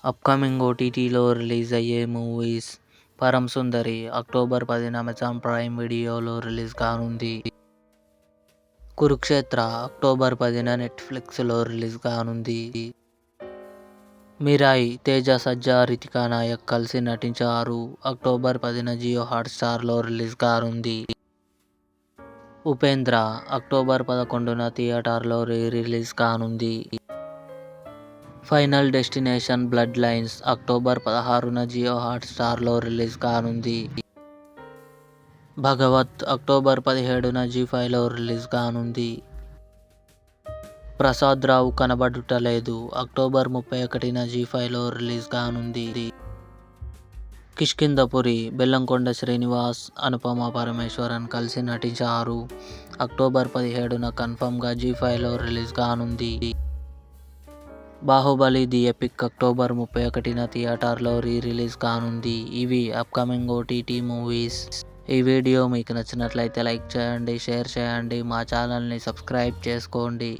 Upcoming ఓటీటీలో release అయ్యే movies. పరమ్ సుందరి October 10న Amazon prime వీడియోలో రిలీజ్ కానుంది. కురుక్షేత్ర అక్టోబర్ 10న నెట్ఫ్లిక్స్లో రిలీజ్ కానుంది. మిరాయి తేజ, సజ్జా, రితికా నాయక్ కలిసి నటించారు. అక్టోబర్ 10న జియో హాట్స్టార్లో రిలీజ్ కానుంది. ఉపేంద్ర అక్టోబర్ 11న థియేటర్లో రిలీజ్ కానుంది. Final Destination Bloodlines October 16న జియో హాట్స్టార్లో రిలీజ్ కానుంది. భగవత్ అక్టోబర్ 17న జీ5లో రిలీజ్ కానుంది. ప్రసాద్ రావు కనబడుటలేదు అక్టోబర్ 31న జీ5లో రిలీజ్ కానుంది. కిష్కింధపురి బెల్లంకొండ శ్రీనివాస్, అనుపమ పరమేశ్వరన్ కలిసి నటించారు. అక్టోబర్ 17న కన్ఫర్మ్గా జీ5లో రిలీజ్ కానుంది. బాహుబలి ది ఎపిక్ అక్టోబర్ 31న థియేటర్లో రిలీజ్ కానుంది. ఇవి అప్కమింగ్ ఓటీటీ మూవీస్. ఈ వీడియో మీకు నచ్చినట్లయితే లైక్ చేయండి, షేర్ చేయండి, మా ఛానల్ని సబ్స్క్రైబ్ చేసుకోండి.